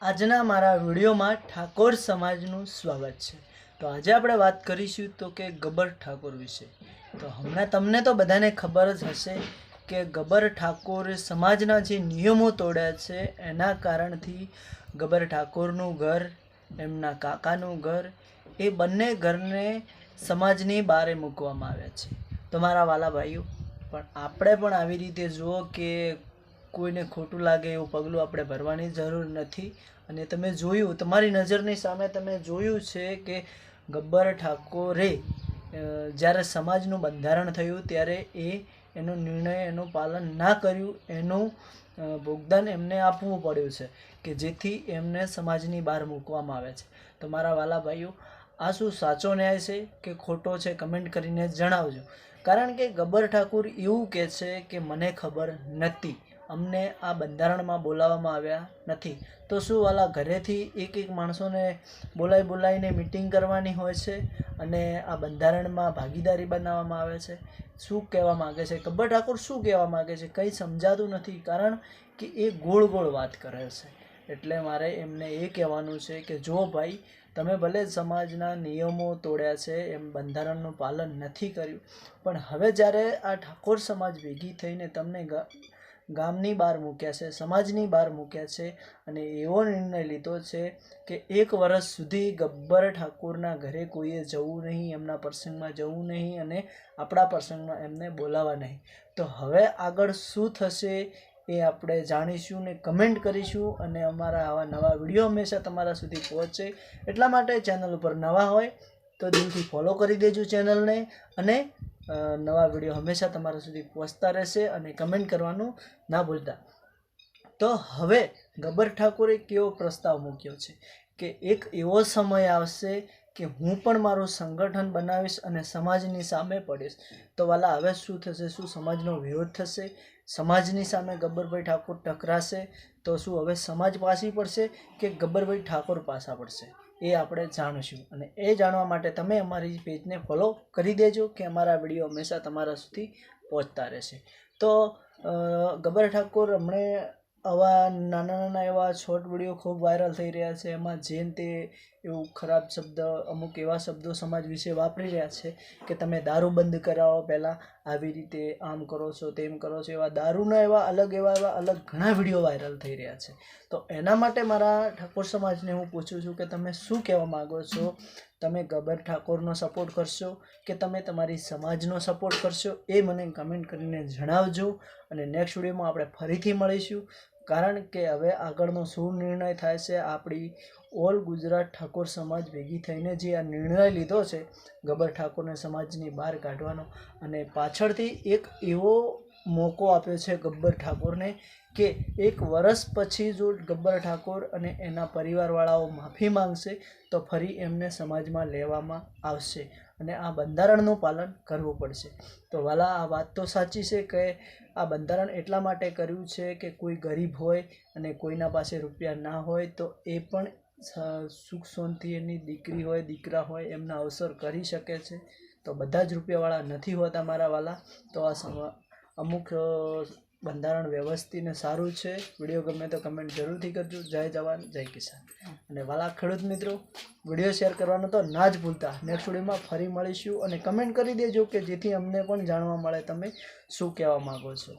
આજના મારા વિડીયોમાં ઠાકોર સમાજનું સ્વાગત છે। તો આજે આપણે વાત કરીશું તો કે ગબ્બર ઠાકોર વિશે। તો હમણાં તમને તો બધાને ખબર જ હશે કે ગબ્બર ઠાકોર સમાજના જે નિયમો તોડ્યા છે એના કારણથી ગબ્બર ઠાકોરનું ઘર, એમના કાકાનું ઘર, એ બંને ઘરને સમાજની બહાર મૂકવામાં આવ્યા છે। તો મારા વાલા ભાઈઓ, પણ આપણે પણ આવી રીતે જુઓ કે કોઈને ખોટું લાગે એવું પગલું આપણે ભરવાની જરૂર નથી। અને તમે જોયું, તમારી નજરની સામે તમે જોયું છે કે ગબ્બર ઠાકોરે જ્યારે સમાજનું બંધારણ થયું ત્યારે એનો નિર્ણય, એનું પાલન ના કર્યું, એનું ભોગદાન એમને આપવું પડ્યું છે કે જેથી એમને સમાજની બહાર મૂકવામાં આવે છે। તો મારા વાલા ભાઈઓ, આ શું સાચો ન્યાય છે કે ખોટો છે? કમેન્ટ કરીને જણાવજો। કારણ કે ગબ્બર ઠાકોર એવું કહે છે કે મને ખબર નથી, અમને આ બંધારણમાં બોલાવવામાં આવ્યા નથી। તો શું વાલા ઘરેથી એક માણસોને બોલાવીને મિટિંગ કરવાની હોય છે અને આ બંધારણમાં ભાગીદારી બનાવવામાં આવે છે? શું કહેવા માગે છે ગબ્બર ઠાકોર? શું કહેવા માગે છે કંઈ સમજાતું નથી, કારણ કે એ ગોળ ગોળ વાત કરે છે। એટલે મારે એમને એ કહેવાનું છે કે જો ભાઈ, તમે ભલે સમાજના નિયમો તોડ્યા છે, એમ બંધારણનું પાલન નથી કર્યું, પણ હવે જ્યારે આ ઠાકોર સમાજ ભેગી થઈને તમને ગામની બહાર મૂક્યા છે, સમાજની બહાર મૂક્યા છે, અને એવો નિર્ણય લીધો છે કે 1 વર્ષ સુધી ગબ્બર ઠાકોરના ઘરે કોઈએ જવું નહીં, એમના પ્રસંગમાં જવું નહીં અને આપણા પ્રસંગમાં એમને બોલાવવા નહીં। તો હવે આગળ શું થશે એ આપણે જાણીશું ને કમેન્ટ કરીશું। અને અમારા આવા નવા વિડીયો હંમેશા તમારા સુધી પહોંચે એટલા માટે ચેનલ ઉપર નવા હોય તો દિલથી ફોલો કરી દેજો ચેનલને, અને નવા વિડીયો હંમેશા તમારા સુધી પહોંચતા રહેશે, અને કમેન્ટ કરવાનું ના ભૂલતા। તો હવે ગબ્બર ઠાકોરે કેવો પ્રસ્તાવ મૂક્યો છે કે એક એવો સમય આવશે કે હું પણ મારું સંગઠન બનાવીશ અને સમાજની સામે પડીશ। તો વાલા, હવે શું થશે? શું સમાજનો વિરોધ થશે? સમાજની સામે ગબ્બરભાઈ ઠાકોર ટકરાશે? તો શું હવે સમાજ પાછી પડશે કે ગબ્બરભાઈ ઠાકોર પાછા પડશે? એ આપણે જાણીશું, અને એ જાણવા માટે તમે અમારી પેજને ફોલો કરી દેજો કે અમારા વિડીયો હંમેશા તમારા સુધી પહોંચતા રહેશે। તો ગબ્બર ઠાકોર હમણાં આવા નાના એવા શોર્ટ વિડીયો ખૂબ વાયરલ થઈ રહ્યા છે, એમાં જેમ તે એવું ખરાબ શબ્દ, અમુક એવા શબ્દો સમાજ વિશે વાપરી રહ્યા છે કે તમે દારૂ બંધ કરાવો, પહેલાં આવી રીતે આમ કરો છો, તેમ કરો છો, એવા દારૂના એવા અલગ ઘણા વિડીયો વાયરલ થઈ રહ્યા છે। તો એના માટે મારા ઠાકોર સમાજને હું પૂછું છું કે તમે શું કહેવા માગો છો? તમે ગબ્બર ઠાકોરનો સપોર્ટ કરશો કે તમે તમારી સમાજનો સપોર્ટ કરશો? એ મને કમેન્ટ કરીને જણાવજો, અને નેક્સ્ટ વિડીયોમાં આપણે ફરીથી મળીશું। કારણ કે હવે આગળનો શું નિર્ણય થાય છે, આપણી ઓલ ગુજરાત ઠાકોર સમાજ ભેગી થઈને જે આ નિર્ણય લીધો છે ગબ્બર ઠાકોરને સમાજની બહાર કાઢવાનો, અને પાછળથી એક એવો મોકો આપ્યો છે ગબ્બર ઠાકોરને કે 1 વર્ષ પછી જો ગબ્બર ઠાકોર અને એના પરિવારવાળાઓ માફી માંગશે તો ફરી એમને સમાજમાં લેવામાં આવશે, અને આ બંધારણનું પાલન કરવું પડશે। તો વાલા, આ વાત તો સાચી છે કે આ બંધારણ એટલા માટે કર્યું છે કે કોઈ ગરીબ હોય અને કોઈના પાસે રૂપિયા ના હોય તો એ પણ સુખ શાંતિ, એની દીકરી હોય, દીકરા હોય, એમના અવસર કરી શકે છે। તો બધા જ રૂપિયાવાળા નથી હોતા મારા વાલા। તો આ અમુક બંધારણ વ્યવસ્થિત ને સારું છે। વિડીયો ગમે તો કમેન્ટ જરૂરથી કરજો। જય જવાન, જય કિસાન। અને વાલા ખેડૂત મિત્રો, વિડીયો શેર કરવાનું તો ના જ ભૂલતા। નેક્સ્ટ વિડીયોમાં ફરી મળીશું, અને કમેન્ટ કરી દેજો કે જેથી અમને પણ જાણવા મળે તમે શું કહેવા માગો છો।